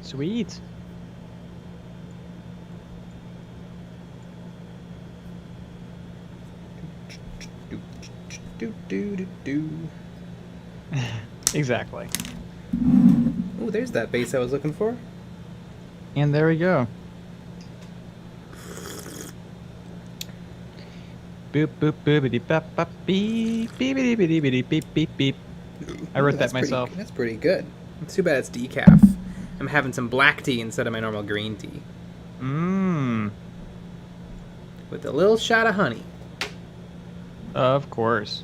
Sweet. Exactly. Oh, there's that base I was looking for. And there we go. Boop boop boopity bop bop beep beepity beepity beep beep beep beep. I wrote that myself. That's pretty good. It's too bad it's decaf. I'm having some black tea instead of my normal green tea. Mmm. With a little shot of honey. Of course.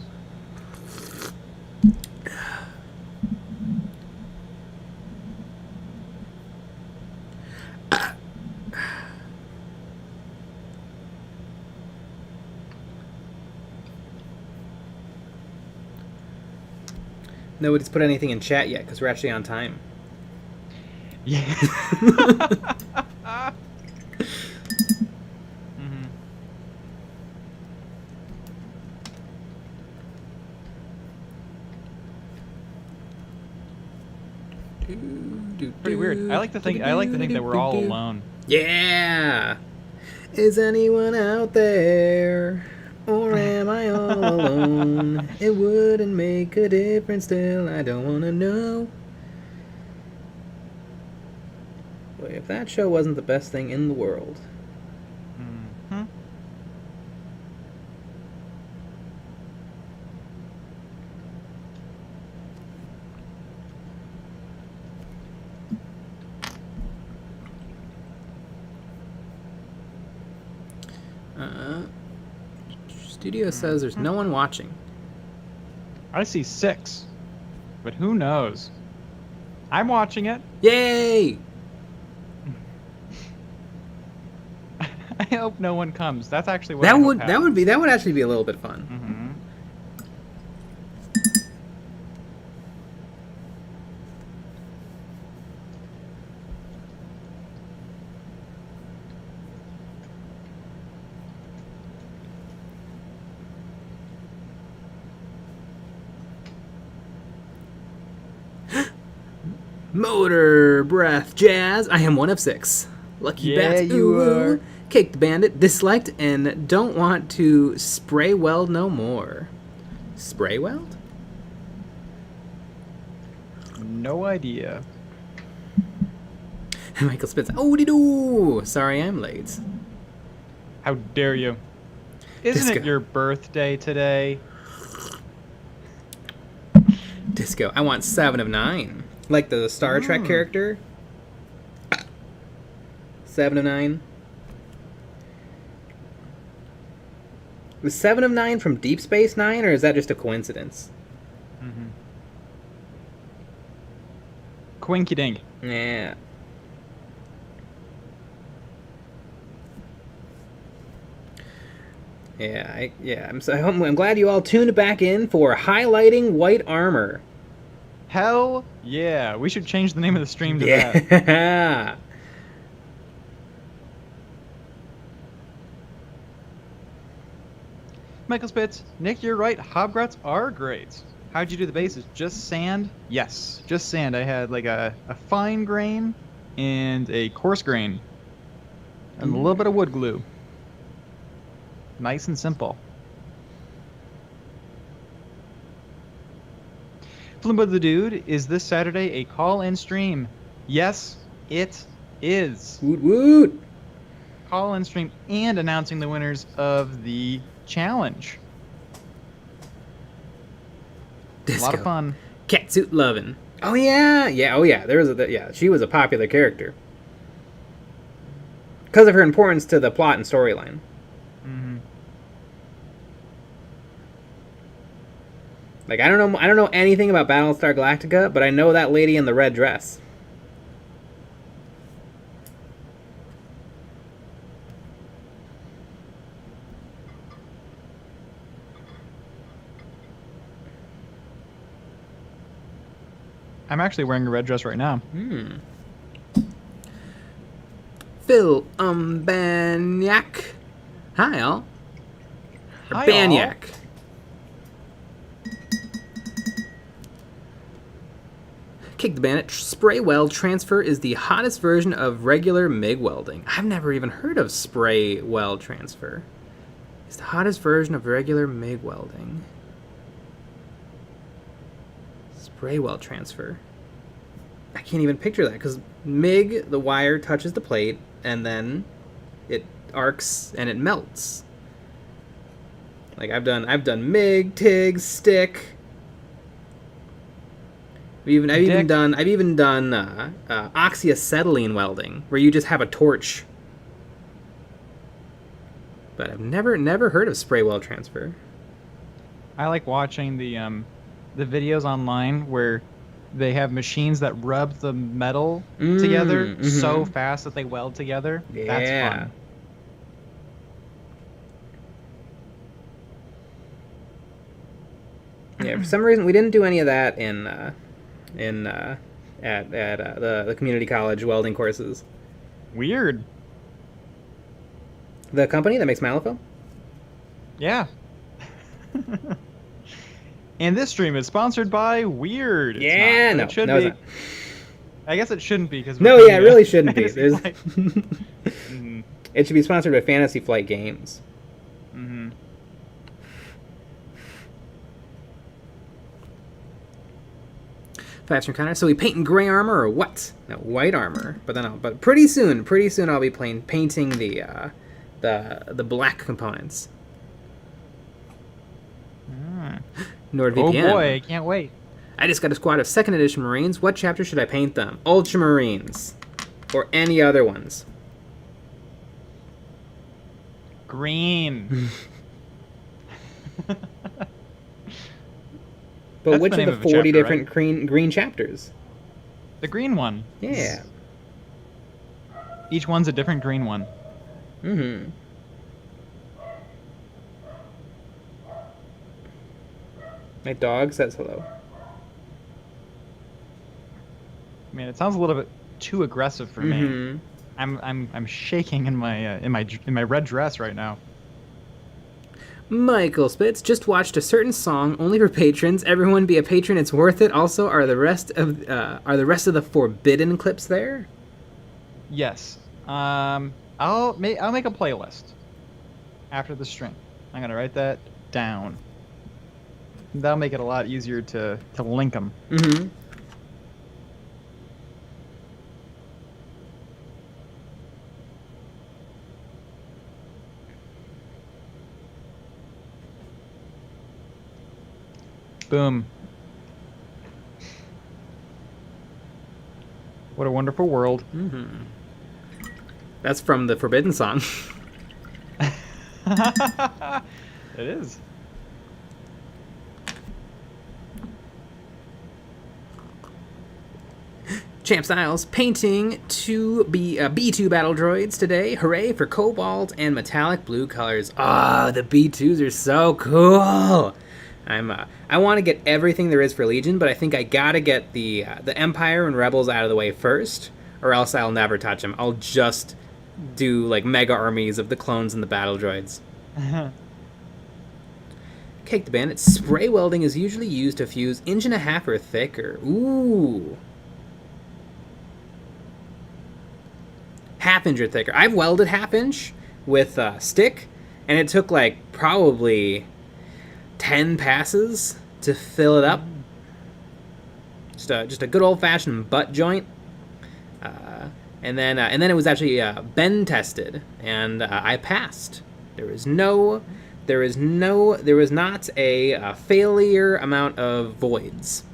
Nobody's put anything in chat yet because we're actually on time. Yeah. Pretty weird. I like to think that we're all alone. Yeah. Is anyone out there? Or am I all alone? It wouldn't make a difference still. I don't want to know. Boy, if that show wasn't the best thing in the world. Mm-hmm. Studio says there's no one watching. I see 6, but who knows? I'm watching it. Yay! I hope no one comes. That's actually what that would actually be a little bit fun. Mm-hmm. Motor breath jazz. I am one of 6. Lucky Yeah, bats. you are. Caked bandit. Disliked and don't want to spray weld no more. Spray weld? No idea. Michael Spitz. Oh-de-doo. Sorry I'm late. How dare you? Isn't it your birthday today? Disco. I want 7 of 9. Like the Star Trek character. 7 of 9. Was 7 of 9 from Deep Space Nine, or is that just a coincidence? Mm-hmm. Quinky dink. Yeah. I'm glad you all tuned back in for highlighting white armor. Hell yeah. We should change the name of the stream to that. Yeah. Michael Spitz, Nick, you're right. Hobgrots are great. How'd you do the bases? Just sand? Yes, just sand. I had like a fine grain and a coarse grain and a little bit of wood glue. Nice and simple. Flimbo the Dude, is this Saturday a call-in stream? Yes, it is. Woot woot. Call-in stream and announcing the winners of the challenge. Disco. A lot of fun. Catsuit lovin'. Oh yeah, yeah. Oh yeah. She was a popular character because of her importance to the plot and storyline. Mm-hmm. Like I don't know anything about Battlestar Galactica, but I know that lady in the red dress. I'm actually wearing a red dress right now. Phil Banyak. Hi all. Hi, Banyak. Kick the Bandit. Spray weld transfer is the hottest version of regular MIG welding. I've never even heard of spray weld transfer. It's the hottest version of regular MIG welding. Spray weld transfer. I can't even picture that because MIG, the wire touches the plate and then it arcs and it melts. Like I've done MIG, TIG, stick. I've even done oxyacetylene welding, where you just have a torch. But I've never heard of spray weld transfer. I like watching the videos online where they have machines that rub the metal together so fast that they weld together. Yeah. That's fun. Yeah, for some reason we didn't do any of that at the community college welding courses. Weird. The company that makes Malifaux? Yeah. And this stream is sponsored by Weird. Yeah, it's not, no, it should no, be. it's not. I guess it shouldn't be because No, yeah, it really shouldn't be. There's... Mm-hmm. It should be sponsored by Fantasy Flight Games. Mm-hmm. Five-star counter. So we paint in gray armor or what? No, white armor. But pretty soon I'll be painting the black components. NordVPN. Oh boy, I can't wait. I just got a squad of 2nd edition Marines. What chapter should I paint them? Ultramarines. Or any other ones? Green. But That's which the of name the of a 40 chapter, different right? green chapters? The green one. Yeah. Each one's a different green one. Mm-hmm. My dog says hello. I mean, it sounds a little bit too aggressive for me. I'm shaking in my red dress right now. Michael Spitz just watched a certain song only for patrons. Everyone be a patron; it's worth it. Also, are the rest of the forbidden clips there? Yes. I'll make a playlist after the stream. I'm gonna write that down. That'll make it a lot easier to link them. Mm-hmm. Boom. What a wonderful world. Mm-hmm. That's from the Forbidden song. It is. Champ Styles painting two B2 battle droids today. Hooray for cobalt and metallic blue colors. Ah, the B2s are so cool. I want to get everything there is for Legion, but I think I gotta get the Empire and Rebels out of the way first, or else I'll never touch them. I'll just do like mega armies of the clones and the battle droids. Cake the Bandit. Spray welding is usually used to fuse 1.5 inch or thicker. Ooh. 1/2 inch or thicker. I've welded 1/2 inch with stick, and it took like probably 10 passes to fill it up. Just a good old-fashioned butt joint. And then it was actually bend tested, and I passed. There was not a failure amount of voids.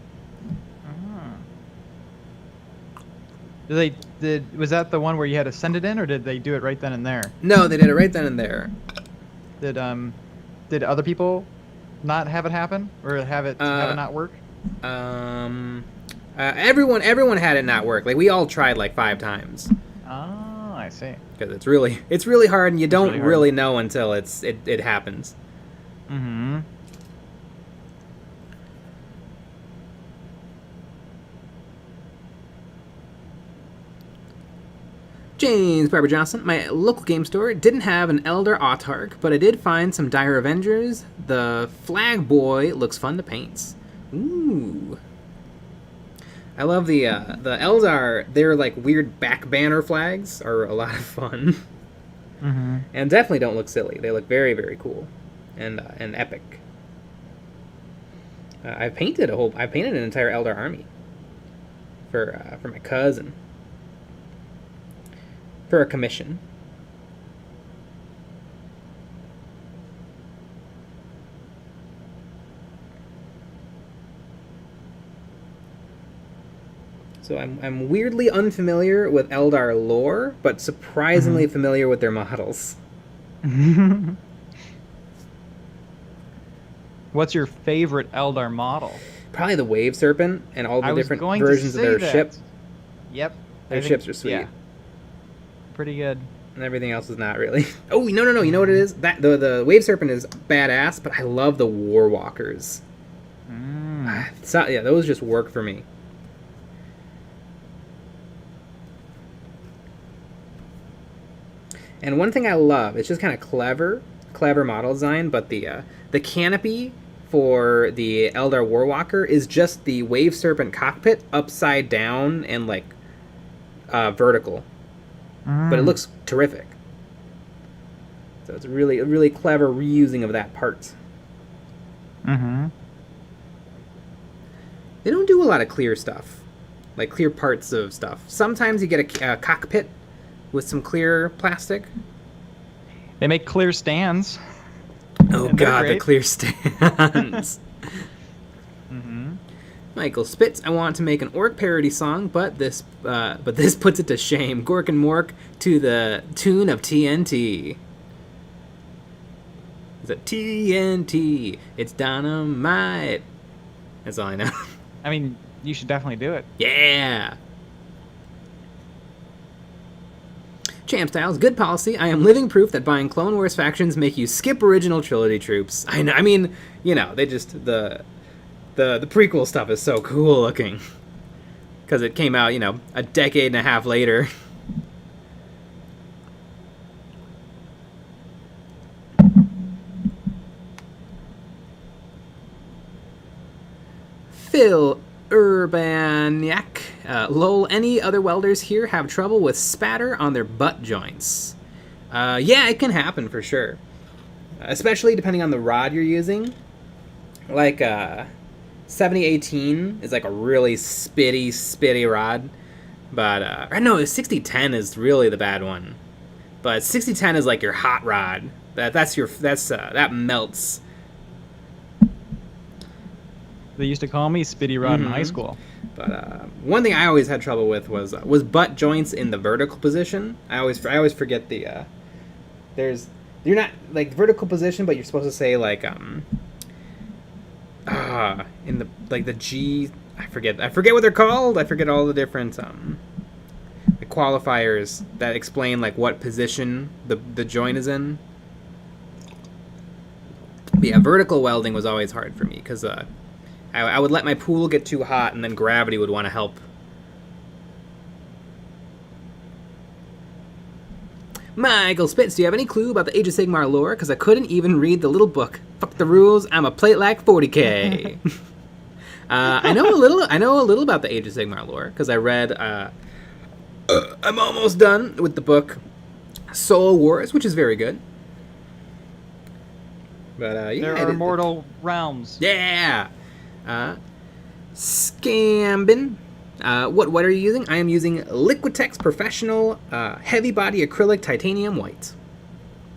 Was that the one where you had to send it in, or did they do it right then and there? No, they did it right then and there. Did other people not have it happen, or have it not work? Everyone had it not work. Like we all tried like 5 times. Oh, I see. Because it's really hard, and you don't really know until it happens. Mm-hmm. James Barber Johnson, my local game store didn't have an Elder Autarch, but I did find some Dire Avengers. The Flag Boy looks fun to paint. Ooh. I love the Eldar. Their like weird back banner flags are a lot of fun, and definitely don't look silly. They look very, very cool, and epic. I painted an entire Eldar army for my cousin for a commission. So I'm weirdly unfamiliar with Eldar lore, but surprisingly familiar with their models. What's your favorite Eldar model? Probably the Wave Serpent and all the different versions of their ship. Yep. Their ships are sweet. Yeah. Pretty good. And everything else is not really. Oh, no. You know what it is? That the Wave Serpent is badass, but I love the War Walkers. So, yeah, those just work for me. And one thing I love, it's just kind of clever model design, but the canopy for the Eldar Warwalker is just the Wave Serpent cockpit upside down and like vertical, but it looks terrific. So it's a really clever reusing of that part. They don't do a lot of clear stuff, like clear parts of stuff. Sometimes you get a cockpit with some clear plastic. They make clear stands. Oh god, the clear stands. Michael Spitz, I want to make an orc parody song, but this puts it to shame. Gork and Mork to the tune of TNT. Is it TNT? It's dynamite. That's all I know. I mean, you should definitely do it. Yeah. Champ Styles, good policy. I am living proof that buying Clone Wars factions make you skip original trilogy troops. I know. I mean, you know, they just the prequel stuff is so cool looking because it came out, you know, a decade and a half later. Phil Urbaniak. Lol, any other welders here have trouble with spatter on their butt joints? Yeah, it can happen for sure. Especially depending on the rod you're using. Like, 7018 is like a really spitty rod. But, no, 6010 is really the bad one. But 6010 is like your hot rod. That melts. They used to call me Spitty Rod in high school. But one thing I always had trouble with was butt joints in the vertical position. I always forget the you're not like vertical position, but you're supposed to say like in the like the G. I forget what they're called. I forget all the different the qualifiers that explain like what position the joint is in. But yeah, vertical welding was always hard for me because I would let my pool get too hot, and then gravity would want to help. Michael Spitz, do you have any clue about the Age of Sigmar lore? Because I couldn't even read the little book. Fuck the rules. I'm a plate like 40k. I know a little about the Age of Sigmar lore because I read. I'm almost done with the book Soul Wars, which is very good. But yeah, there are mortal realms. Yeah. Scambin. What are you using? I am using Liquitex Professional Heavy Body Acrylic Titanium White.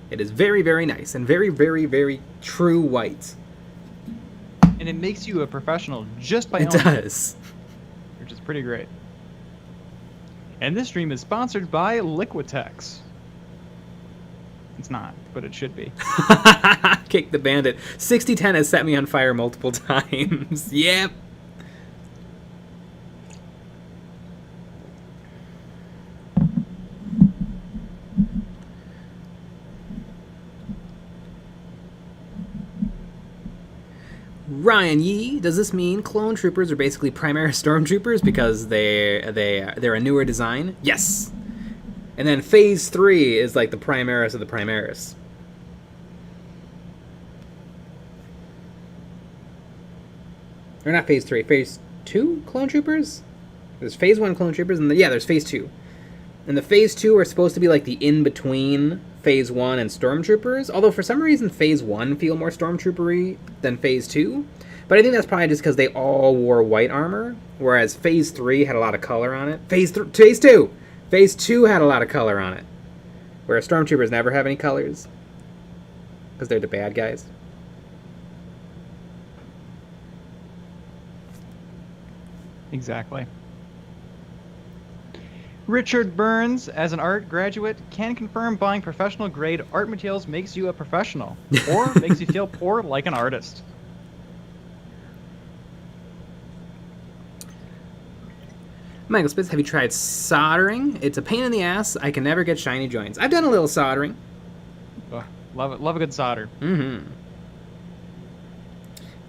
It is very, very nice and very, very, very true white. And it makes you a professional just by It owning does. Which is pretty great. And this stream is sponsored by Liquitex. It's not, but it should be. Kick the bandit. 6010 has set me on fire multiple times. Yep. Ryan Yee, does this mean clone troopers are basically Primaris stormtroopers because they're a newer design? Yes. And then Phase 3 is like the Primaris of the Primaris. Or not Phase 3, Phase 2 clone troopers? There's Phase 1 clone troopers, and there's Phase 2. And the Phase 2 are supposed to be like the in-between Phase 1 and Stormtroopers, although for some reason Phase 1 feel more Stormtrooper-y than Phase 2. But I think that's probably just because they all wore white armor, whereas Phase 3 had a lot of color on it. Phase 2! Phase 2 had a lot of color on it, whereas Stormtroopers never have any colors, because they're the bad guys. Exactly. Richard Burns, as an art graduate, can confirm buying professional grade art materials makes you a professional, or makes you feel poor like an artist. Michael Spitz, have you tried soldering? It's a pain in the ass. I can never get shiny joints. I've done a little soldering. Oh, love it. Love a good solder. Mm-hmm.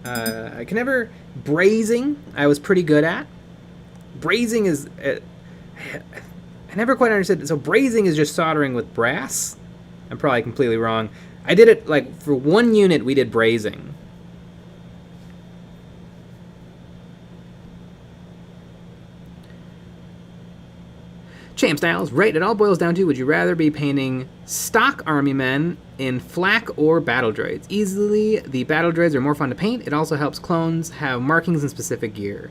I can never... Brazing, I was pretty good at. Brazing is... I never quite understood. So brazing is just soldering with brass? I'm probably completely wrong. I did it, like, for one unit, we did brazing. Champ Styles, right, it all boils down to, would you rather be painting stock army men in flak or battle droids? Easily, the battle droids are more fun to paint. It also helps clones have markings and specific gear.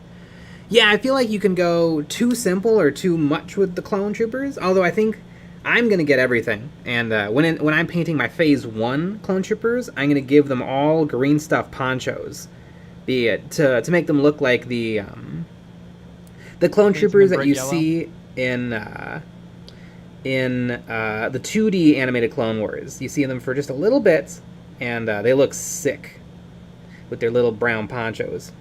Yeah, I feel like you can go too simple or too much with the clone troopers, although I think I'm going to get everything. And when I'm painting my Phase 1 clone troopers, I'm going to give them all green stuff ponchos, be it to make them look like the clone troopers that you see in the 2D animated Clone Wars. You see them for just a little bit, and they look sick with their little brown ponchos.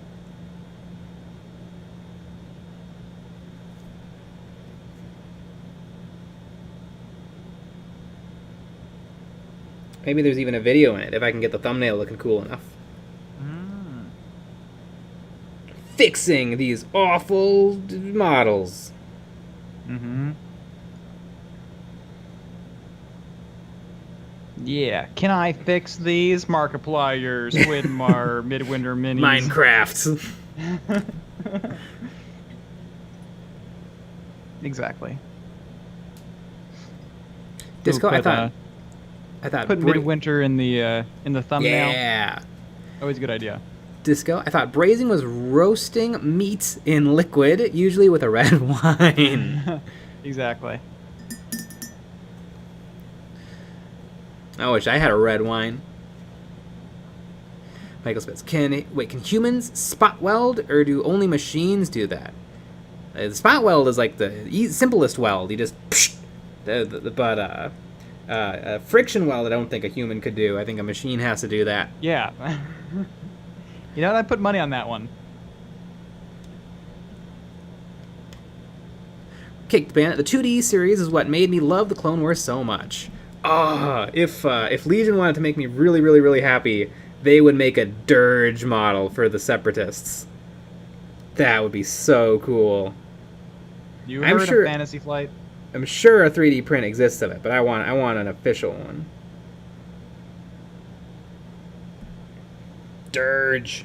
Maybe there's even a video in it, if I can get the thumbnail looking cool enough. Fixing these awful models. Mm-hmm. Yeah, can I fix these? Markiplier, Squidmar, Midwinter Minis. Minecraft. Exactly. Disco, Ooh, I thought put Midwinter in the thumbnail. Yeah. Always a good idea. Disco, I thought brazing was roasting meat in liquid, usually with a red wine. Exactly. I wish I had a red wine. Michael Spitz, can humans spot weld, or do only machines do that? The spot weld is like the simplest weld. You just friction weld, I don't think a human could do. I think a machine has to do that. Yeah. You know what? I put money on that one. Caked Bandit, the 2D series is what made me love the Clone Wars so much. If Legion wanted to make me really, really, really happy, they would make a dirge model for the Separatists. That would be so cool. You heard of Fantasy Flight? I'm sure a 3D print exists of it, but I want an official one. Dirge.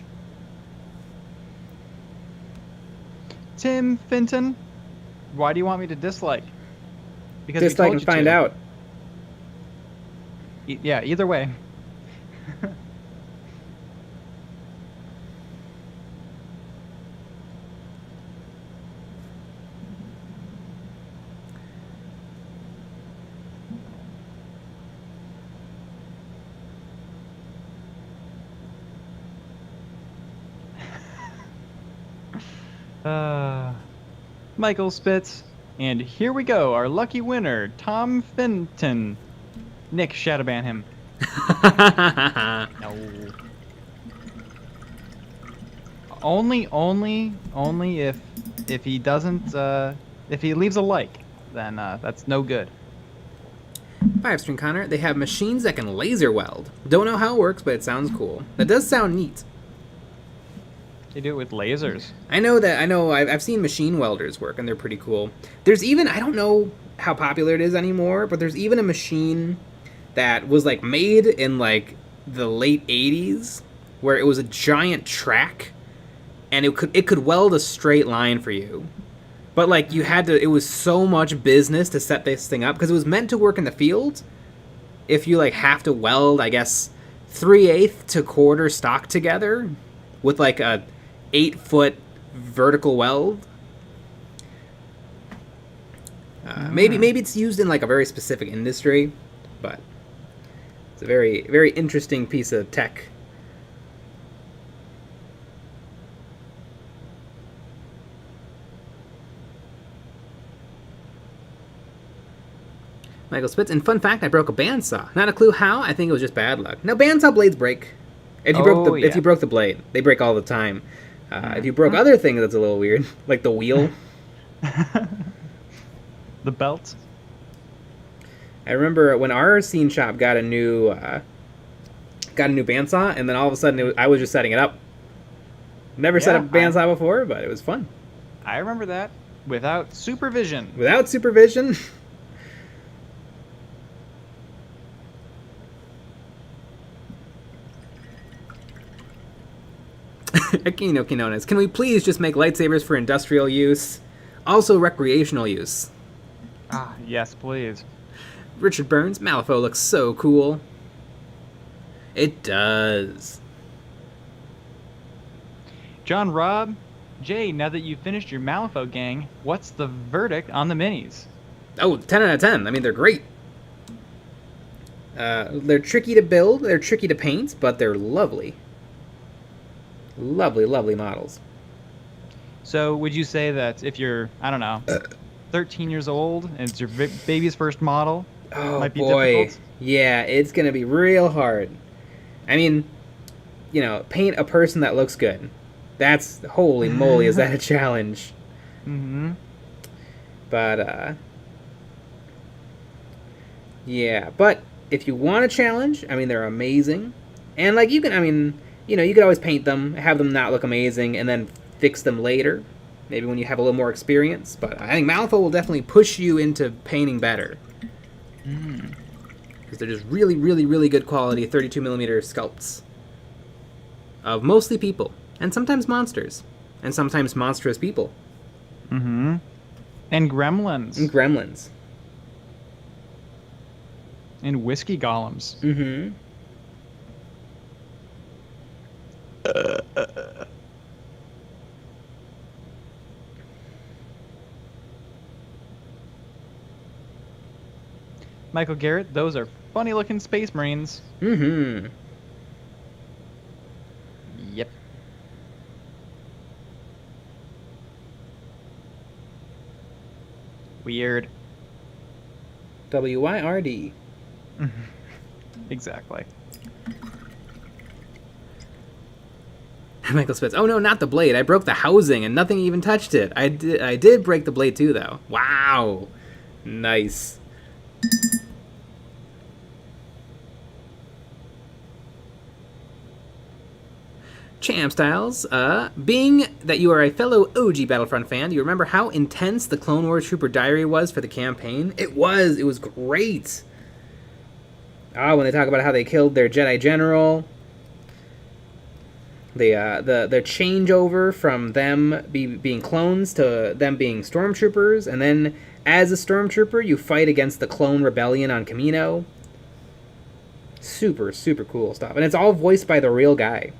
Tim Fenton, why do you want me to dislike? Because dislike and find out. Yeah, either way. Michael Spitz, and here we go, our lucky winner, Tom Fenton. Nick, shadowban him. No. Only if he doesn't, if he leaves a like, then that's no good. 5-string Connor, they have machines that can laser weld. Don't know how it works, but it sounds cool. That does sound neat. They do it with lasers. I've seen machine welders work, and they're pretty cool. There's even, I don't know how popular it is anymore, but there's even a machine that was like made in like the late 80s, where it was a giant track, and it could weld a straight line for you. But like you had to, it was so much business to set this thing up because it was meant to work in the field. If you like have to weld, I guess 3/8 to quarter stock together with like a 8-foot vertical weld. Maybe it's used in like a very specific industry, but it's a very, very interesting piece of tech. Michael Spitz, and fun fact, I broke a bandsaw. Not a clue how, I think it was just bad luck. Now, bandsaw blades break. If you broke the blade, they break all the time. If you broke other things, that's a little weird, like the wheel. The belt. I remember when our scene shop got a new bandsaw, and then all of a sudden I was just setting it up. Never set up a bandsaw before, but it was fun. I remember that without supervision. Without supervision. Aquino Quinones, can we please just make lightsabers for industrial use? Also recreational use. Ah, yes, please. Richard Burns, Malifaux looks so cool. It does. John Robb, Jay, now that you've finished your Malifaux gang, what's the verdict on the minis? Oh, 10 out of 10. I mean, they're great. They're tricky to build, they're tricky to paint, but they're lovely. Lovely, lovely models. So would you say that if you're, I don't know, 13 years old and it's your baby's first model, oh might be boy, difficult? Yeah, it's gonna be real hard. I mean, you know, paint a person that looks good. That's, holy moly, is that a challenge? Mm-hmm. But yeah, but if you want a challenge, I mean, they're amazing, and like you can, I mean, you know, you could always paint them, have them not look amazing, and then fix them later, maybe when you have a little more experience. But I think Malifaux will definitely push you into painting better. Because they're just really, really, really good quality 32mm sculpts. Of mostly people, and sometimes monsters, and sometimes monstrous people. Mm-hmm. And gremlins. And gremlins. And whiskey golems. Mm-hmm. Michael Garrett, those are funny looking space marines. Mm-hmm. Yep. Weird. WYRD. Exactly. Michael Spitz. Oh no, not the blade. I broke the housing and nothing even touched it. I did break the blade too, though. Wow. Nice. Champ Styles, being that you are a fellow OG Battlefront fan, do you remember how intense the Clone Wars Trooper Diary was for the campaign? It was great. When they talk about how they killed their Jedi General, the changeover from them being clones to them being stormtroopers, and then as a stormtrooper you fight against the clone rebellion on Kamino. Super, super cool stuff. And it's all voiced by the real guy.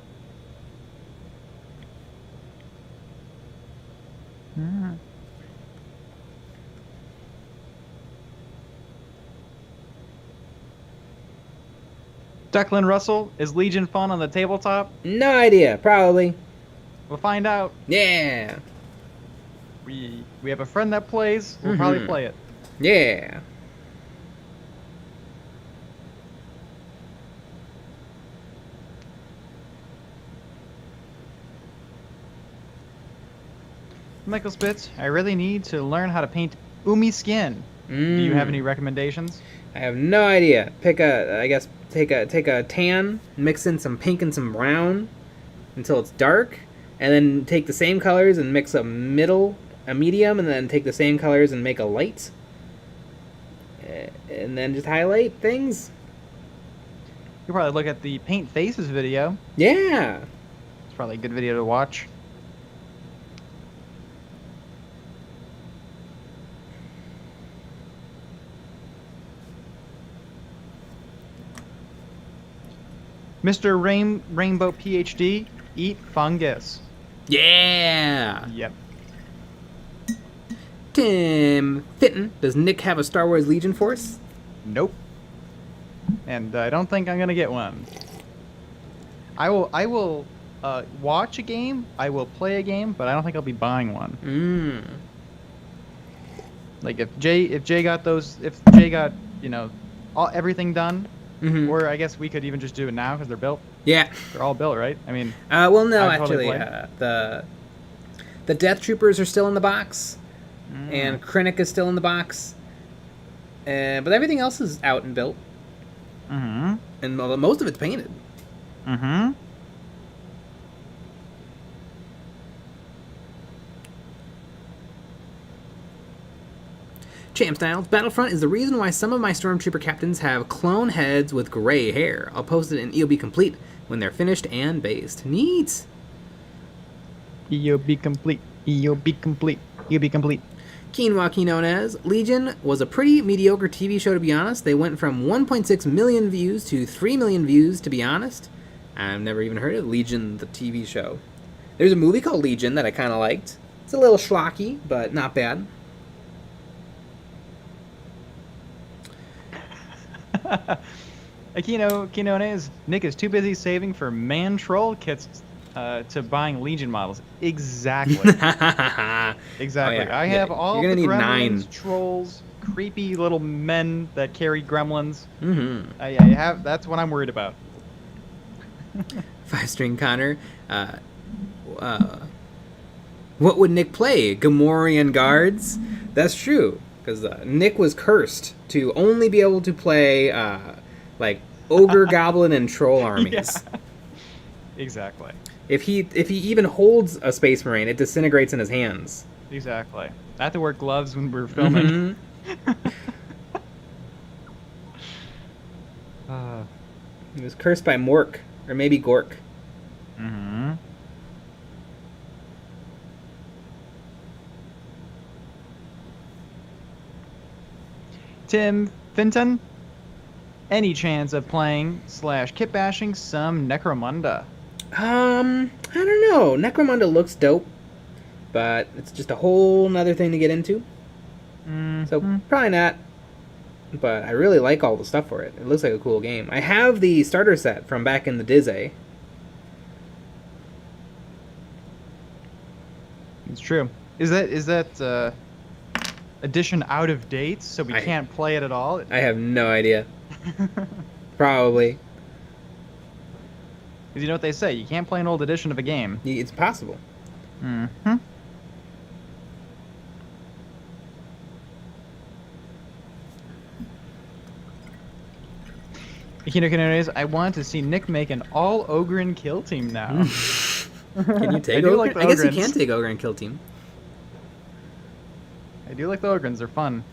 Declan Russell, is Legion fun on the tabletop? No idea. Probably. We'll find out. Yeah. We have a friend that plays. We'll probably play it. Yeah. Michael Spitz, I really need to learn how to paint Umi skin. Do you have any recommendations? I have no idea. Take a tan, mix in some pink and some brown until it's dark, and then take the same colors and mix a medium, and then take the same colors and make a light, and then just highlight things. You probably look at the Paint Faces video. Yeah. It's probably a good video to watch. Mr. Rainbow PhD, eat fungus. Yeah! Yep. Tim Fitton, does Nick have a Star Wars Legion force? Nope. And I don't think I'm gonna get one. I will watch a game. I will play a game, but I don't think I'll be buying one. Like if Jay got everything done, or I guess we could even just do it now because they're built. Yeah. They're all built, right? I mean. Well, no, I'd probably actually, the Death Troopers are still in the box, and Krennic is still in the box, but everything else is out and built. And most of it's painted. Champ Styles, Battlefront is the reason why some of my Stormtrooper captains have clone heads with gray hair. I'll post it in EOB Complete when they're finished and based. Neat! EOB Complete. EOB Complete. EOB Complete. Quinoa Quinones, Legion was a pretty mediocre TV show, to be honest. They went from 1.6 million views to 3 million views, to be honest. I've never even heard of Legion, the TV show. There's a movie called Legion that I kind of liked. It's a little schlocky, but not bad. Quinones, Nick is too busy saving for man troll kits to buying Legion models. Exactly. Exactly. Oh, yeah. I have all You're the gonna need gremlins, 9 trolls, creepy little men that carry gremlins. Mm-hmm. I have. That's what I'm worried about. 5-string Connor. What would Nick play? Gamorrean guards? That's true, because Nick was cursed to only be able to play like ogre, goblin, and troll armies. Yeah. Exactly. If he even holds a Space Marine, it disintegrates in his hands. Exactly. I have to wear gloves when we're filming. He was cursed by Mork, or maybe Gork. Tim Finton, any chance of playing / kit bashing some Necromunda? I don't know. Necromunda looks dope, but it's just a whole nother thing to get into. So probably not. But I really like all the stuff for it. It looks like a cool game. I have the starter set from back in the Dizzy. It's true. Is that edition out of date, so we can't play it at all? I have no idea. Probably. Because you know what they say, you can't play an old edition of a game. It's possible. I want to see Nick make an all Ogren kill team now. Can you take I do Ogre? like the I guess you Ogrens. can take Ogre and kill team. I do like the Ogrens, they're fun.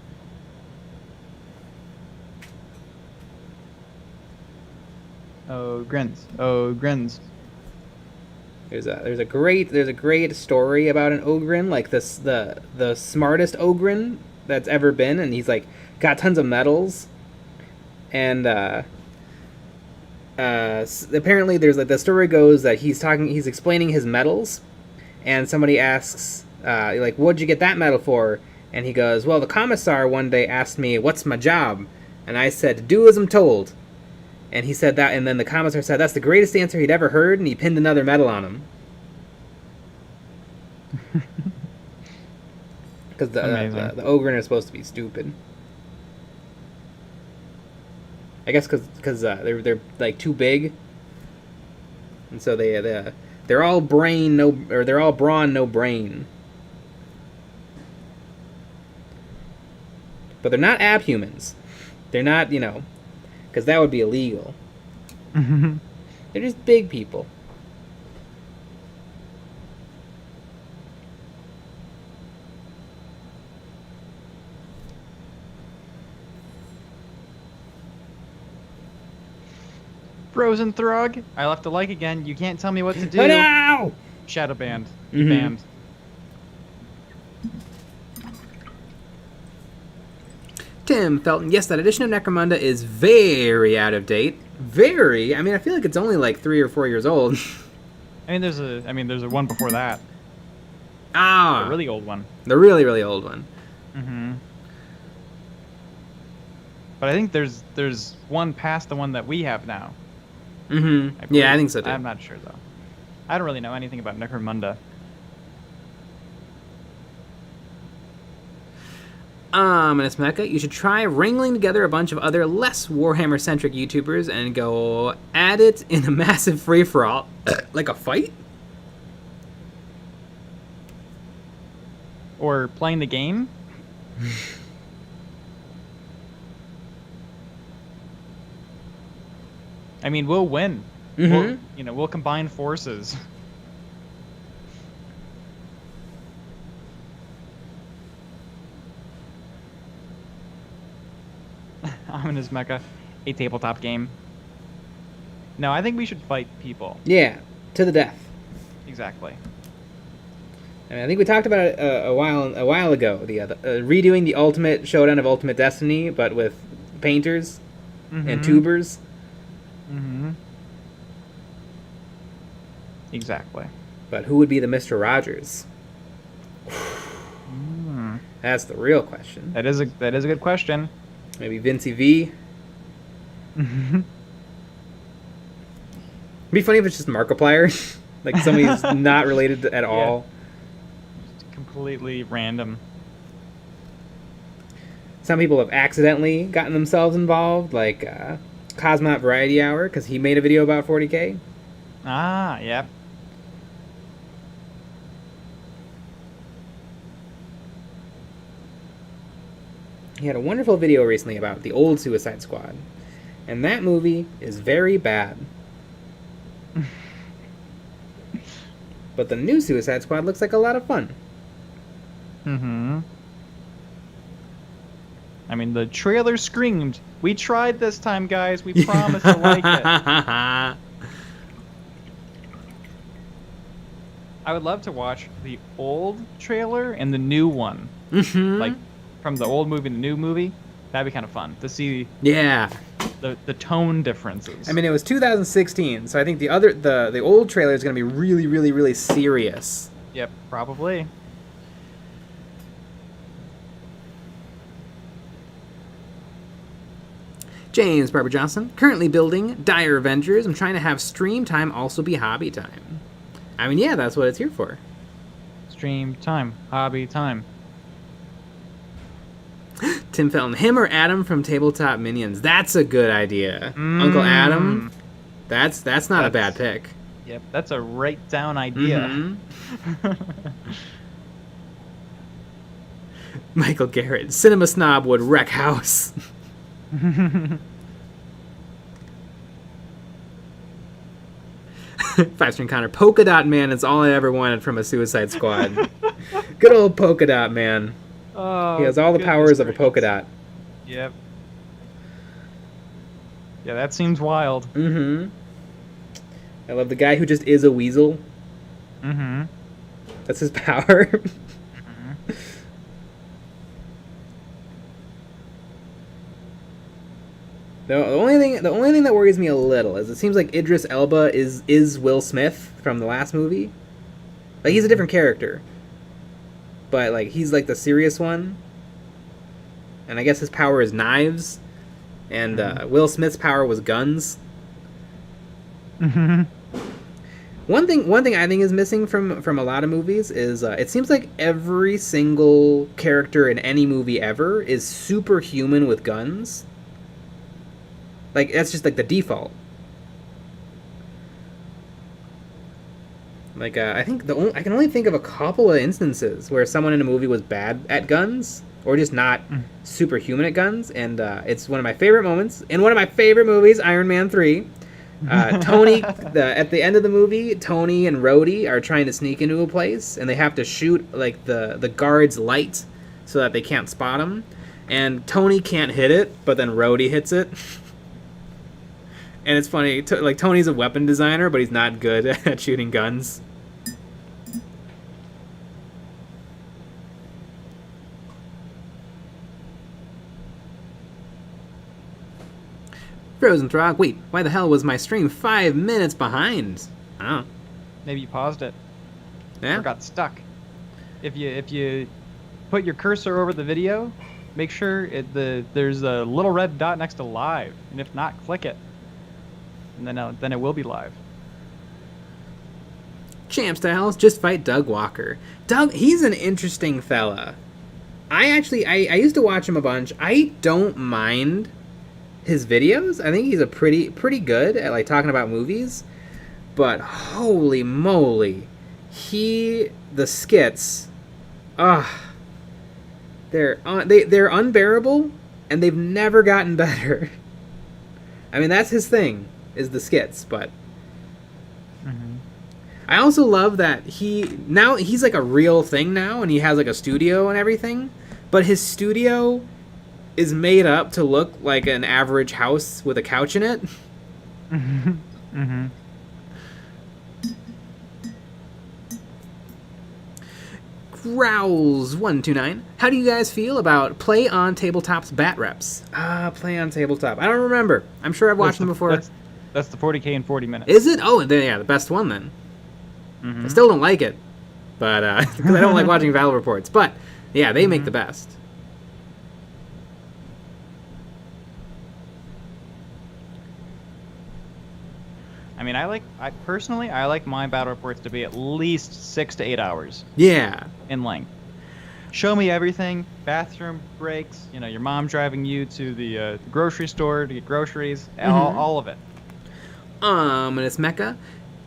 Ogrens. There's a great story about an Ogren, like the smartest Ogren that's ever been, and he's like got tons of medals, and apparently there's like the story goes that he's explaining his medals, and somebody asks like, what'd you get that medal for? And he goes, well, the commissar one day asked me what's my job, and I said, do as I'm told. And he said that, and then the commissar said that's the greatest answer he'd ever heard, and he pinned another medal on him. Because the Ogren are supposed to be stupid. I guess because they're like too big, and so they're all brawn, no brain. But they're not abhumans. They're not, because that would be illegal. They're just big people. Frozen Throg, I left a like again. You can't tell me what to do. Oh, no! Shadow banned. Banned. Tim Felton, yes, that edition of Necromunda is very out of date. Very. I mean, I feel like it's only like 3 or 4 years old. There's a one before that. Ah, A really old one. the really, really old one. Mm-hmm. But I think there's one past the one that we have now. Mm-hmm. Yeah, I think so too. I'm not sure though. I don't really know anything about Necromunda. Miss Mecca, you should try wrangling together a bunch of other less Warhammer-centric YouTubers and go at it in a massive free-for-all. Like a fight? Or playing the game. We'll win. Mm-hmm. We'll combine forces. Ominous Mecha, a tabletop game. No, I think we should fight people. Yeah, to the death. Exactly. I think we talked about it a while ago. The redoing the Ultimate Showdown of Ultimate Destiny, but with painters and tubers. Mm-hmm. Exactly. But who would be the Mr. Rogers? That's the real question. That is a good question. Maybe Vincey V. It'd be funny if it's just Markiplier, like somebody who's not related at all. Just completely random. Some people have accidentally gotten themselves involved, like Cosmonaut Variety Hour, because he made a video about 40K. Ah, yep. He had a wonderful video recently about the old Suicide Squad, and that movie is very bad. But the new Suicide Squad looks like a lot of fun. Mm-hmm. The trailer screamed, "We tried this time, guys. We promise to like it." I would love to watch the old trailer and the new one. Mm-hmm. Like, from the old movie to the new movie. That'd be kind of fun to see. Yeah. The tone differences. It was 2016, so I think the old trailer is going to be really, really, really serious. Yep, probably. James Barber Johnson, currently building Dire Avengers. I'm trying to have stream time also be hobby time. Yeah, that's what it's here for. Stream time, hobby time. Tim Felton, him or Adam from Tabletop Minions? That's a good idea. Uncle Adam? That's not a bad pick. Yep, that's a right down idea. Mm-hmm. Michael Garrett, Cinema Snob would wreck house. Five-string Connor, Polka Dot Man is all I ever wanted from a Suicide Squad. Good old Polka Dot Man. Oh, he has all the powers of a polka dot. Yep. Yeah, that seems wild. Mm-hmm. I love the guy who just is a weasel. Mm-hmm. That's his power. The only thing that worries me a little is it seems like Idris Elba is Will Smith from the last movie. Like, he's a different character. But, like, he's, like, the serious one. And I guess his power is knives. And Will Smith's power was guns. Mm-hmm. One thing I think is missing from a lot of movies is it seems like every single character in any movie ever is superhuman with guns. Like, that's just, like, the default. Like, I think I can only think of a couple of instances where someone in a movie was bad at guns, or just not superhuman at guns, and it's one of my favorite moments. In one of my favorite movies, Iron Man 3, Tony, at the end of the movie, Tony and Rhodey are trying to sneak into a place, and they have to shoot, like, the guard's light so that they can't spot him. And Tony can't hit it, but then Rhodey hits it. And it's funny, like, Tony's a weapon designer, but he's not good at shooting guns. Frozen Throg, wait, why the hell was my stream 5 minutes behind? I don't know. Maybe you paused it. Yeah? Or got stuck. If you put your cursor over the video, make sure there's a little red dot next to live, and if not, click it, and then it will be live. Champ Styles, just fight Doug Walker. Doug, he's an interesting fella. I used to watch him a bunch. I don't mind his videos. I think he's a pretty good at like talking about movies. But holy moly, the skits, they're unbearable, and they've never gotten better. I mean, that's his thing, is the skits, but I also love that he's like a real thing now, and he has like a studio and everything, but his studio is made up to look like an average house with a couch in it. Growls129. How do you guys feel about Play on Tabletop's bat reps? Play on Tabletop. I don't remember. I'm sure I've watched them before. That's the 40K in 40 minutes. Is it? Oh, yeah, the best one then. I still don't like it, but because I don't like watching battle reports. But yeah, they make the best. I mean, I personally like my battle reports to be at least 6 to 8 hours. Yeah. In length. Show me everything. Bathroom breaks. You know, your mom driving you to the grocery store to get groceries. All of it. And it's Mecca.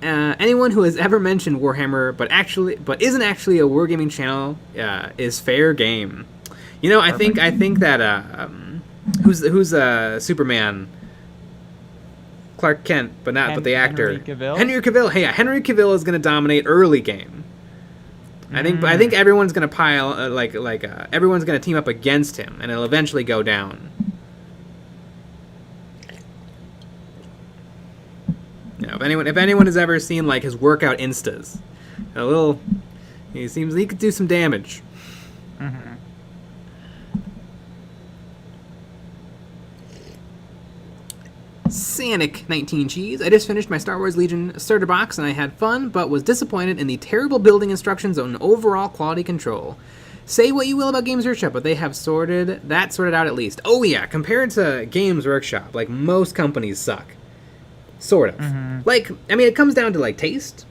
Anyone who has ever mentioned Warhammer but isn't actually a wargaming channel is fair game. You know, I think that who's Superman? Clark Kent, but the actor. Henry Cavill? Henry Cavill. Hey, Henry Cavill is going to dominate early game. I think everyone's going to pile everyone's going to team up against him, and it'll eventually go down. You know, if anyone has ever seen like his workout instas, he seems he could do some damage. Sanic 19 Cheese. I just finished my Star Wars Legion starter box and I had fun, but was disappointed in the terrible building instructions and overall quality control. Say what you will about Games Workshop, but they have sorted out at least. Oh yeah, compared to Games Workshop, like most companies suck. Sort of. Like, I mean, it comes down to like taste.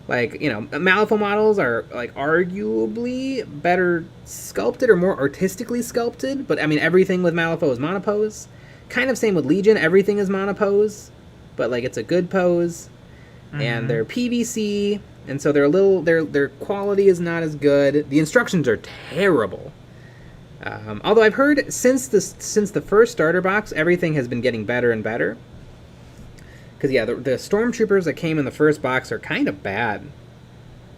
Like, you know, Malifaux models are like arguably better sculpted or more artistically sculpted, but I mean, everything with Malifaux is monopose. Kind of same with Legion, everything is monopose, but like it's a good pose, and they're PVC, and so their quality is not as good. The instructions are terrible. Although I've heard since the first starter box, everything has been getting better and better. Because yeah, the stormtroopers that came in the first box are kind of bad.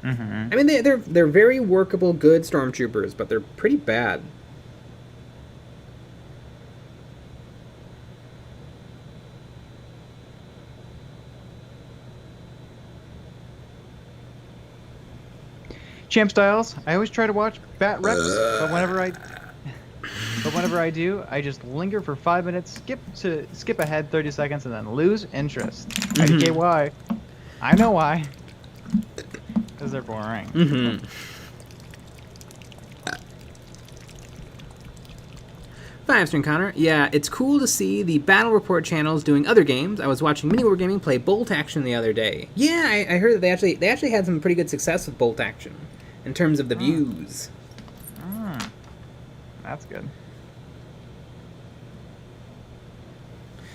I mean, they're very workable, good stormtroopers, but they're pretty bad. Champ Styles, I always try to watch bat reps, but whenever I do, I just linger for 5 minutes, skip ahead 30 seconds, and then lose interest. IDKY. I know why. Because they're boring. Five-string Connor. Yeah, it's cool to see the battle report channels doing other games. I was watching Mini Wargaming play Bolt Action the other day. Yeah, I heard that they actually had some pretty good success with Bolt Action in terms of the views. That's good.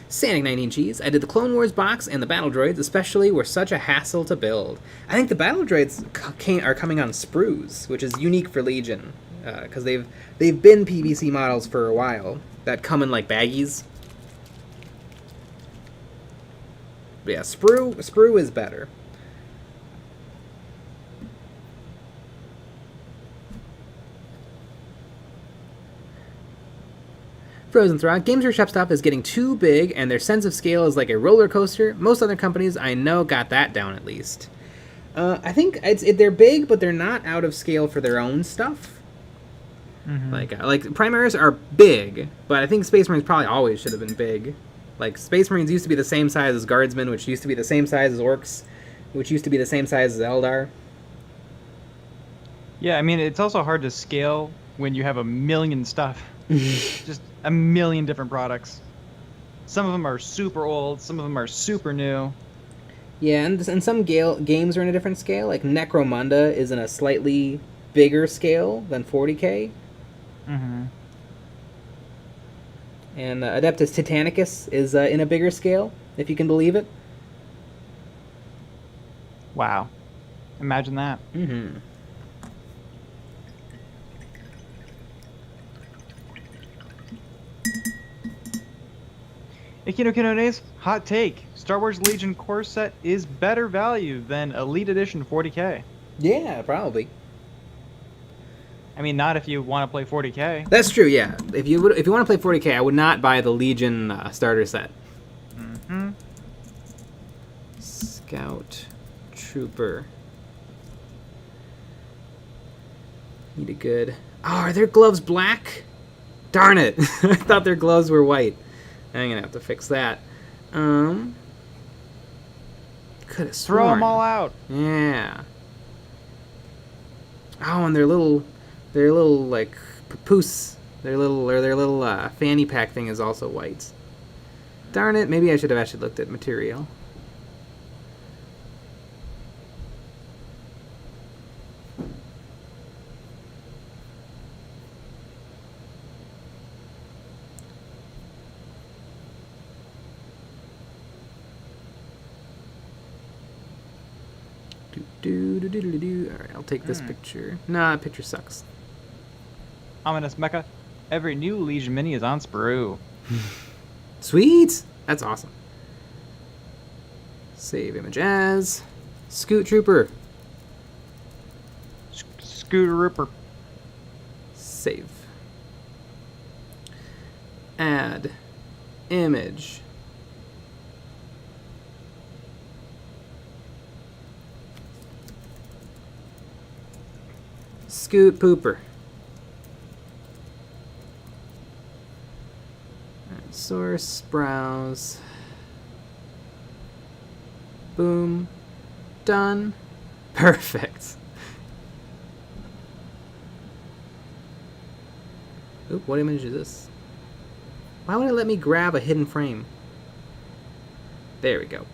Sanic 19 Cheese. I did the Clone Wars box, and the battle droids especially were such a hassle to build. I think the battle droids are coming on sprues, which is unique for Legion, because they've been PVC models for a while that come in like baggies. But yeah, sprue is better. Frozen Throg. Games Workshop stuff is getting too big, and their sense of scale is like a roller coaster. Most other companies I know got that down at least. I think they're big, but they're not out of scale for their own stuff. Like Primaris are big, but I think Space Marines probably always should have been big. Like, Space Marines used to be the same size as Guardsmen, which used to be the same size as Orcs, which used to be the same size as Eldar. Yeah, I mean, it's also hard to scale when you have a million stuff. Just a million different products. Some of them are super old, some of them are super new. Yeah, and some games are in a different scale. Like, Necromunda is in a slightly bigger scale than 40k. Mm-hmm. And Adeptus Titanicus is in a bigger scale, if you can believe it. Wow. Imagine that. Mm-hmm. Echinokinonese, hot take. Star Wars Legion core set is better value than Elite Edition 40k. Yeah, probably. I mean, not if you want to play 40k. That's true. Yeah, if you want to play 40k, I would not buy the Legion starter set. Mm-hmm. Scout Trooper. Need a good. Oh, are their gloves black? Darn it! I thought their gloves were white. I'm gonna have to fix that. Could have sworn. Throw them all out. Yeah. Oh, and their little like papoose, their little fanny pack thing is also white. Darn it! Maybe I should have actually looked at material. Alright, I'll take this picture. Nah, that picture sucks. Ominous Mecha. Every new Legion mini is on Sprue. Sweet! That's awesome. Save image as. Scoot Trooper. Scooter Ripper. Save. Add. Image. Scoot Pooper. Right, source, browse. Boom. Done. Perfect. Oop, what image is this? Why would it let me grab a hidden frame? There we go.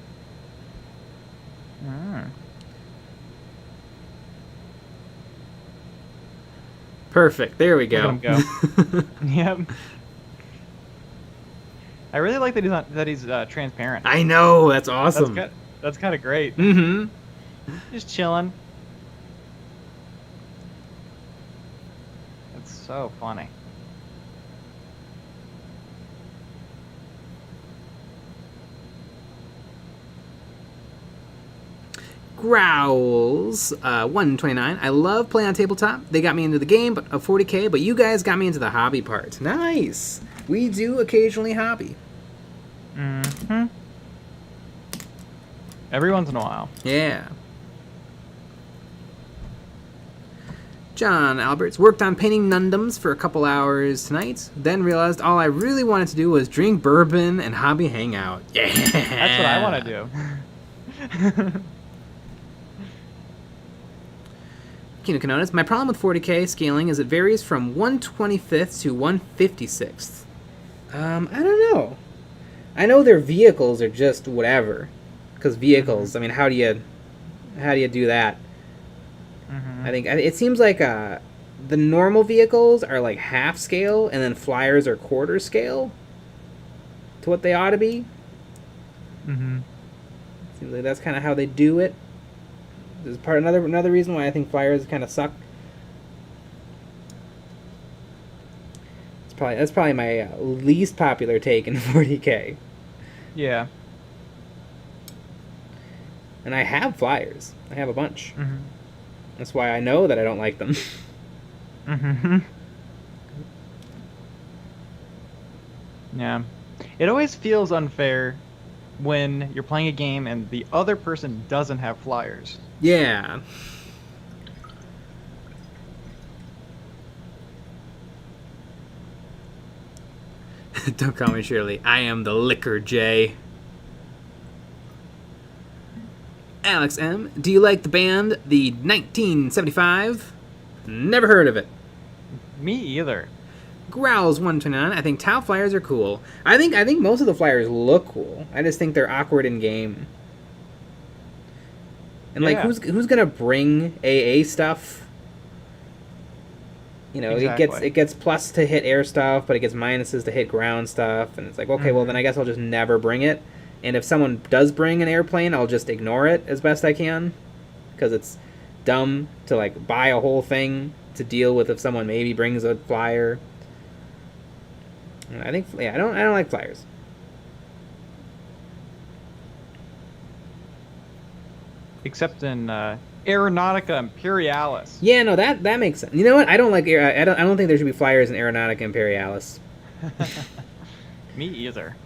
Perfect. There we go. Look at him go. Yep. I really like that he's transparent. I know. That's awesome. That's kind of great. Mm-hmm. Just chilling. That's so funny. Growls 129. I love playing on tabletop. They got me into the game of 40k, but you guys got me into the hobby part. Nice. We do occasionally hobby. Mm-hmm. Every once in a while. Yeah. John Alberts worked on painting Nundums for a couple hours tonight, then realized all I really wanted to do was drink bourbon and hobby hangout. Yeah. That's what I want to do. Kino Canonis, my problem with 40k scaling is it varies from 125th to 156th. I don't know. I know their vehicles are just whatever. Because vehicles, I mean, how do you do that? I think it seems like the normal vehicles are like half scale, and then flyers are quarter scale to what they ought to be. Seems like that's kind of how they do it. This is another reason why I think flyers kind of suck. That's probably my least popular take in 40k. Yeah. And I have flyers. I have a bunch. That's why I know that I don't like them. Yeah. It always feels unfair when you're playing a game and the other person doesn't have flyers. Yeah. Don't call me Shirley. I am the Liquor J. Alex M. Do you like the band The 1975? Never heard of it. Me either. Growls 129. I think tau flyers are cool. I think most of the flyers look cool. I just think they're awkward in game. And like, Yeah. who's gonna bring AA stuff? You know, Exactly. it gets plus to hit air stuff, but it gets minuses to hit ground stuff, and it's like, okay, well then I guess I'll just never bring it. And if someone does bring an airplane, I'll just ignore it as best I can, because it's dumb to like buy a whole thing to deal with if someone maybe brings a flyer. And I think I don't like flyers. Except in Aeronautica Imperialis. Yeah, no, that makes sense. You know what? I don't like I don't think there should be flyers in Aeronautica Imperialis. Me either.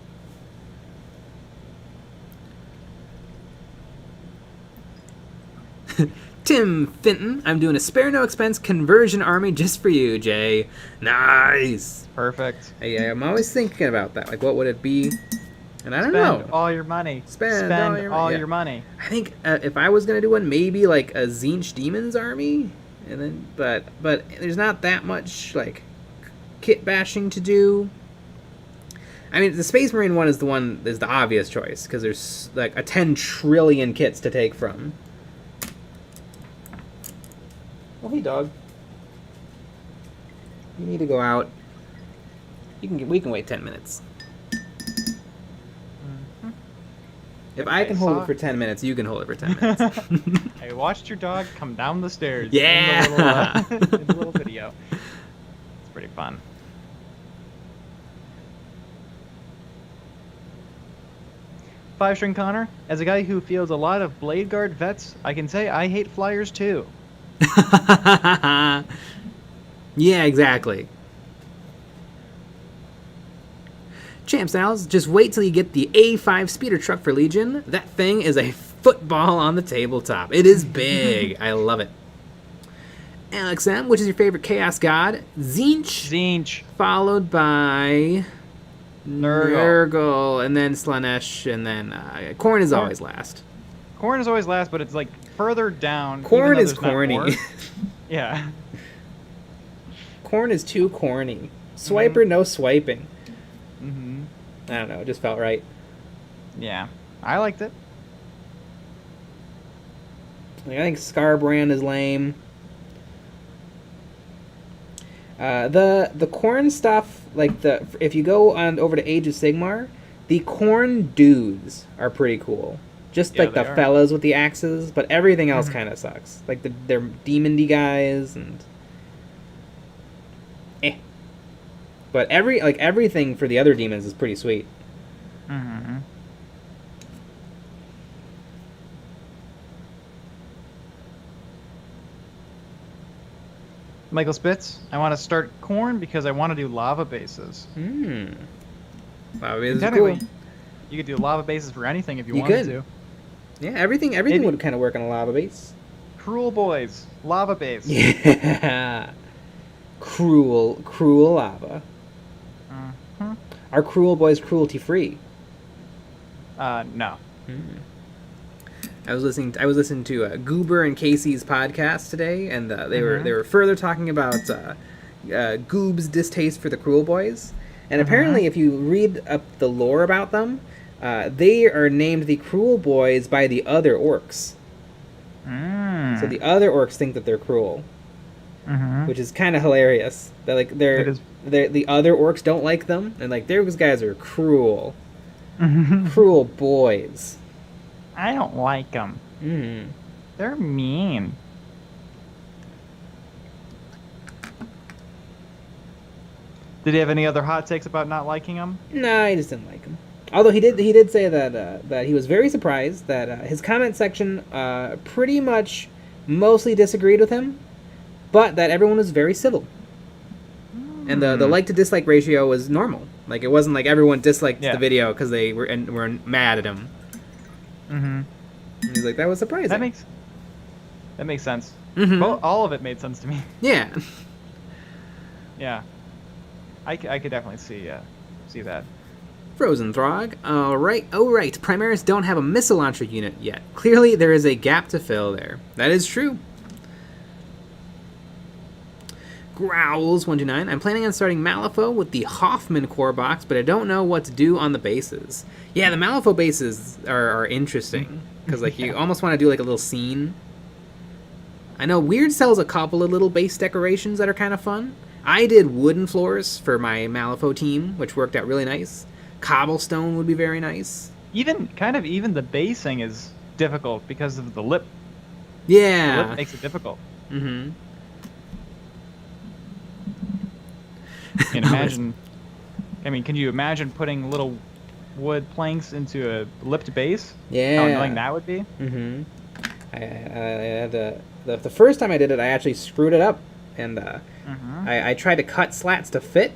Tim Fenton, I'm doing a spare no expense conversion army just for you, Jay. Nice. Perfect. Yeah, I'm always thinking about that. Like, what would it be? And I don't Spend know. all your money. Spend all your your money. I think if I was gonna do one, maybe like a Tzeentch Demons army, and then but there's not that much like kit bashing to do. I mean, the Space Marine one is the obvious choice because there's like a 10 trillion kits to take from. Oh, hey, dog. You need to go out. We can wait 10 minutes. Mm-hmm. If I can hold it for 10 minutes, you can hold it for 10 minutes. I watched your dog come down the stairs. Yeah! In the little video. It's pretty fun. Five-string Connor, as a guy who fields a lot of Blade Guard vets, I can say I hate flyers too. Yeah, exactly. Champ Styles, just wait till you get the A5 speeder truck for Legion. That thing is a football on the tabletop. It is big. I love it. Alex M, which is your favorite Chaos God? Tzeentch. Followed by Nurgle, and then Slanesh, and then Khorne is always last. Khorne is always last, but it's like further down. Khorne is corny. Yeah. Khorne is too corny. Swiper, no swiping. Mm-hmm. I don't know, it just felt right. Yeah. I liked it. Like, I think Scarbrand is lame. The Khorne stuff, like if you go on over to Age of Sigmar, the Khorne dudes are pretty cool. Just Yeah, like the they are. fellas with the axes, but everything else kind of sucks. Like they're demon-y guys and But everything for the other demons is pretty sweet. Mm-hmm. Michael Spitz, I want to start Khorne because I want to do lava bases. Lava bases are Technically, cool. you could do lava bases for anything if you You wanted could. to. Yeah, everything Maybe- would kind of work on a lava base. Cruel Boys, lava base. Yeah. Cruel lava. Mhm. Are Cruel Boys cruelty free? No. I was listening to Goober and Casey's podcast today, and they were further talking about Goob's distaste for the Cruel Boys. And apparently, if you read up the lore about them, they are named the Cruel Boys by the other orcs. So the other orcs think that they're cruel, which is kind of hilarious. That like the other orcs don't like them, and like those guys are cruel, cruel boys. I don't like them. They're mean. Did he have any other hot takes about not liking them? No, I just didn't like him. Although he did say that he was very surprised that his comment section pretty much mostly disagreed with him, but that everyone was very civil. And the like to dislike ratio was normal. Like it wasn't like everyone disliked the video because they were mad at him. And he's like, that was surprising. That makes sense. Mhm. All of it made sense to me. Yeah. Yeah. I could definitely see see that. Frozen Throg. Alright, oh right, Primaris don't have a missile launcher unit yet. Clearly there is a gap to fill there. That is true. Growls129. I'm planning on starting Malifaux with the Hoffman core box, but I don't know what to do on the bases. Yeah, the Malifaux bases are interesting, because like you almost want to do like a little scene. I know Weird sells a couple of little base decorations that are kind of fun. I did wooden floors for my Malifaux team, which worked out really nice. Cobblestone would be very nice. Even the basing is difficult because of the lip. Yeah. The lip makes it difficult. Mm-hmm. Can you imagine putting little wood planks into a lipped base? Yeah. How annoying that would be? Mm-hmm. I had the first time I did it, I actually screwed it up, and I tried to cut slats to fit,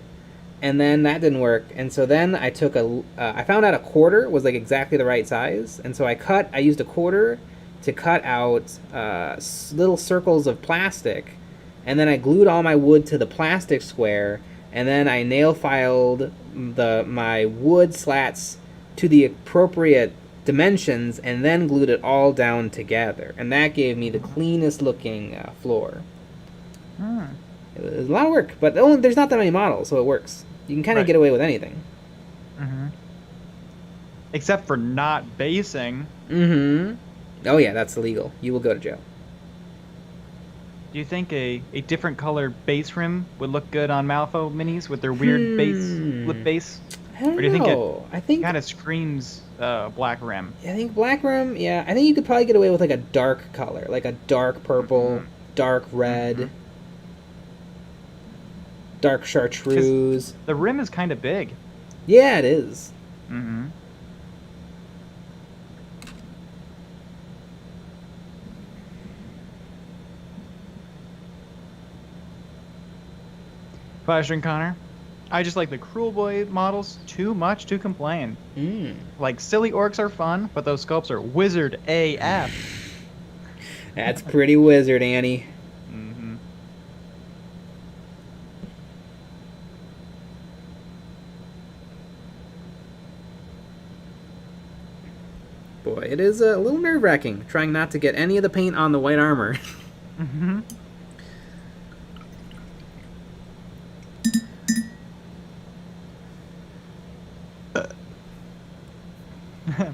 and then that didn't work. And so then I took I found out a quarter was like exactly the right size, and so I used a quarter to cut out little circles of plastic, and then I glued all my wood to the plastic square. And then I nail filed my wood slats to the appropriate dimensions, and then glued it all down together. And that gave me the cleanest looking floor. It was a lot of work, but there's not that many models, so it works. You can kind of get away with anything. Except for not basing. Oh yeah, that's illegal. You will go to jail. Do you think a different color base rim would look good on Malifaux minis with their weird lip base? I don't know. I think kind of screams black rim. I think black rim, yeah. I think you could probably get away with like a dark color, like a dark purple, dark red, dark chartreuse. The rim is kind of big. Yeah, it is. Flashing Connor, I just like the Cruel Boy models too much to complain. Like, silly orcs are fun, but those sculpts are wizard AF. That's pretty wizard, Annie. Boy, it is a little nerve-wracking trying not to get any of the paint on the white armor.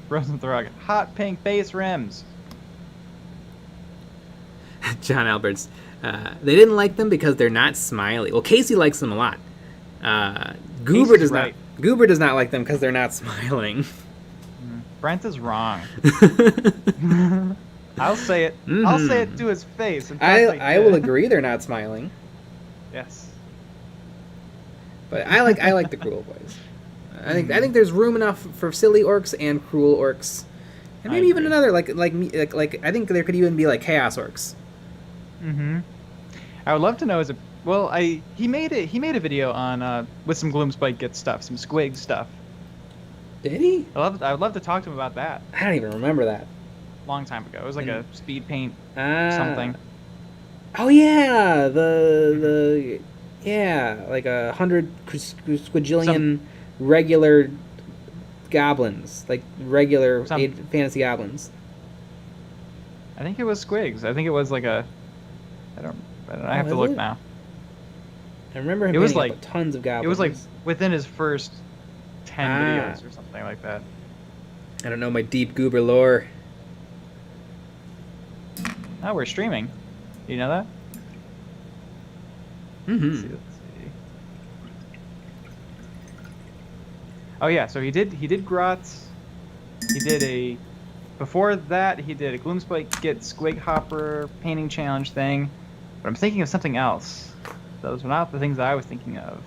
Frozen Throg, hot pink base rims. John Alberts, they didn't like them because they're not smiley. Well, Casey likes them a lot. Goober does not. Goober does not like them because they're not smiling. Brent is wrong. I'll say it. I'll say it to his face. In fact, I will agree they're not smiling. Yes. But I like the Cruel Boys. I think there's room enough for silly orcs and cruel orcs, and maybe even another like I think there could even be like chaos orcs. I would love to know he made a video on with some Gloomspite Git stuff, some Squig stuff. Did he? I would love to talk to him about that. I don't even remember that. Long time ago. It was like a speed paint something. Oh yeah, like 100 squigillion regular goblins, like regular fantasy goblins. I think it was Squigs. I think it was like I have to look now. I remember him painting like tons of goblins. It was like within his first 10 videos or something like that. I don't know my deep Goober lore. Oh, we're streaming. Do you know that? Let's see. Oh yeah, so he did Grots. Before that he did a Gloomspite Git Squig Hopper painting challenge thing. But I'm thinking of something else. Those were not the things I was thinking of.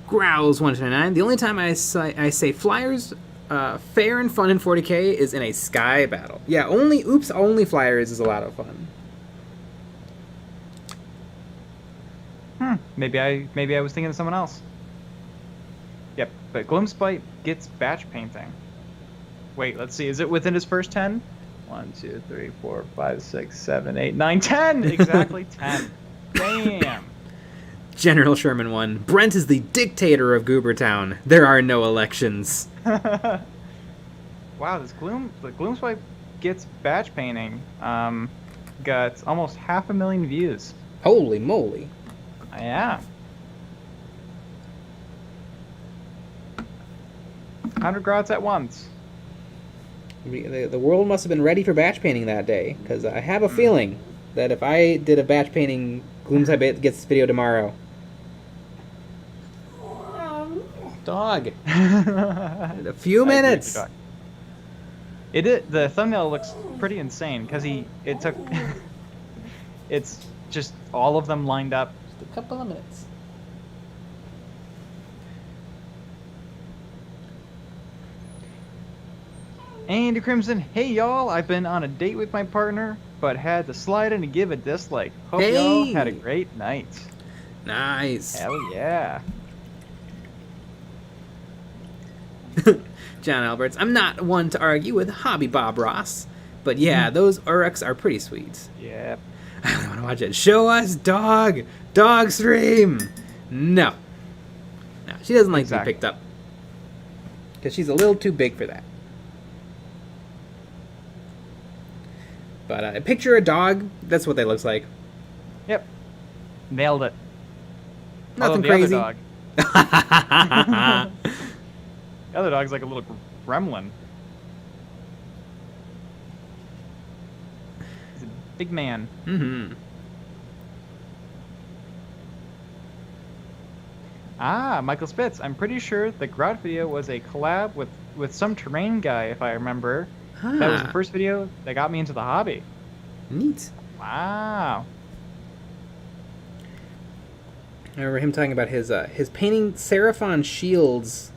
Growls129. The only time I say flyers fair and fun in 40k is in a sky battle. Yeah, only flyers is a lot of fun. Maybe I was thinking of someone else. Yep, but Gloomspite gets batch painting. Wait, let's see. Is it within his first 10? 1, 2, 3, 4, 5, 6, 7, 8, 9, 10. Exactly 10. Damn. General Sherman 1. Brent is the dictator of Goobertown. There are no elections. Wow, the Gloom Swipe gets batch painting. Got almost 500,000 views. Holy moly. Yeah. 100 grots at once. The world must have been ready for batch painting that day, because I have a feeling that if I did a batch painting, Gloomside gets this video tomorrow. Dog. In a few minutes. The thumbnail looks pretty insane because it took it's just all of them lined up. Just a couple of minutes. Andy Crimson, hey y'all, I've been on a date with my partner, but had to slide in to give a dislike. Hope y'all had a great night. Nice. Hell yeah. John Alberts, I'm not one to argue with Hobby Bob Ross, but yeah, those Uruks are pretty sweet. Yep. I really want to watch it. Show us dog stream. No, she doesn't like to be picked up because she's a little too big for that. But picture a dog. That's what they looks like. Yep. Nailed it. Nothing crazy. Other dog. The other dog's like a little gremlin. He's a big man. Mm-hmm. Ah, Michael Spitz. I'm pretty sure the Grout video was a collab with some terrain guy, if I remember. Huh. That was the first video that got me into the hobby. Neat. Wow. I remember him talking about his painting Seraphon shields.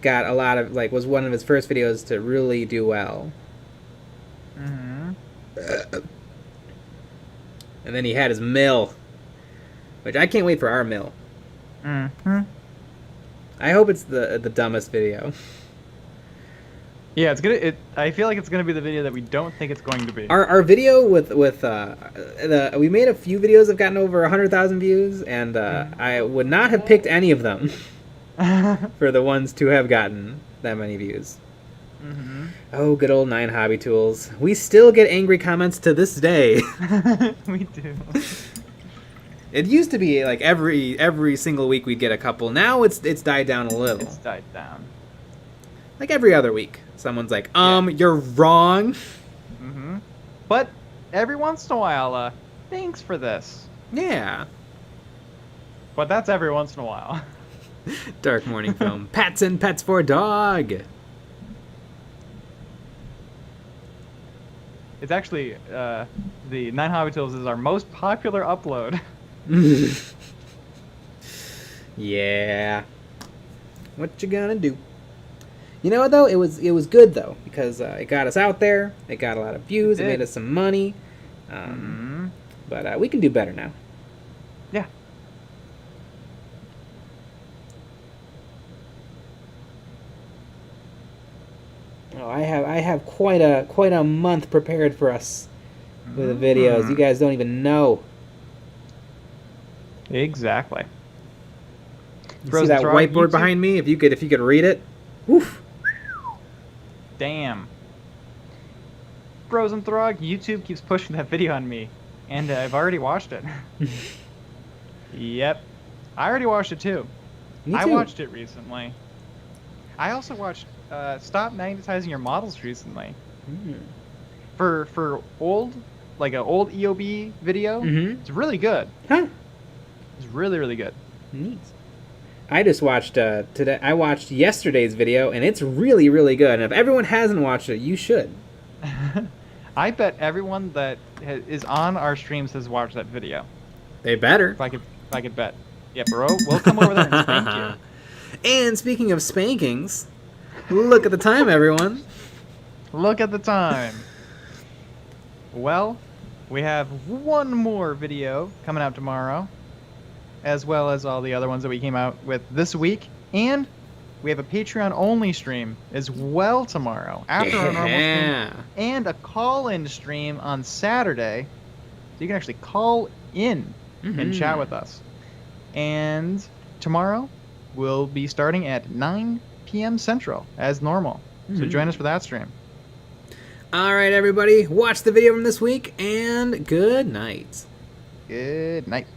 Got a lot of was one of his first videos to really do well. Mm-hmm. And then he had his mill, which I can't wait for our mill. Mm-hmm. I hope it's the dumbest video. Yeah, I feel like it's gonna be the video that we don't think it's going to be. Our video with we made a few videos that have gotten over 100,000 views, and I would not have picked any of them for the ones to have gotten that many views. Mm-hmm. Oh, good old 9 Hobby Tools. We still get angry comments to this day. We do. It used to be like every single week we'd get a couple. Now it's died down a little. It's died down. Like every other week, someone's like, you're wrong. Mm-hmm. But every once in a while, thanks for this. Yeah. But that's every once in a while. Dark Morning Film. Pats and Pets for Dog. It's actually, the 9 Hobby Tools is our most popular upload. Yeah. What you gonna do? You know what though? It was good though, because it got us out there. It got a lot of views. It made us some money. But we can do better now. Yeah. Oh, I have quite a month prepared for us with the videos. You guys don't even know. Exactly. You see that whiteboard behind me? If you could read it. Woof. Damn. Frozen Throg, YouTube keeps pushing that video on me, and I've already watched it. Yep. I already watched it too. Me too. I watched it recently. I also watched Stop Magnetizing Your Models recently. For old, like an old EOB video. It's really good. Huh? It's really, really good. Neat. I just watched today. I watched yesterday's video, and it's really, really good. And if everyone hasn't watched it, you should. I bet everyone that is on our streams has watched that video. They better. If I could bet. Yeah, bro. We'll come over there and spank you. And speaking of spankings, look at the time, everyone. Look at the time. Well, we have one more video coming out tomorrow, as well as all the other ones that we came out with this week, and We have a Patreon-only stream as well tomorrow after our normal stream, and a call-in stream on Saturday. So you can actually call in and chat with us. And tomorrow we'll be starting at 9 p.m. Central as normal. So join us for that stream. All right, everybody, watch the video from this week, and good night. Good night.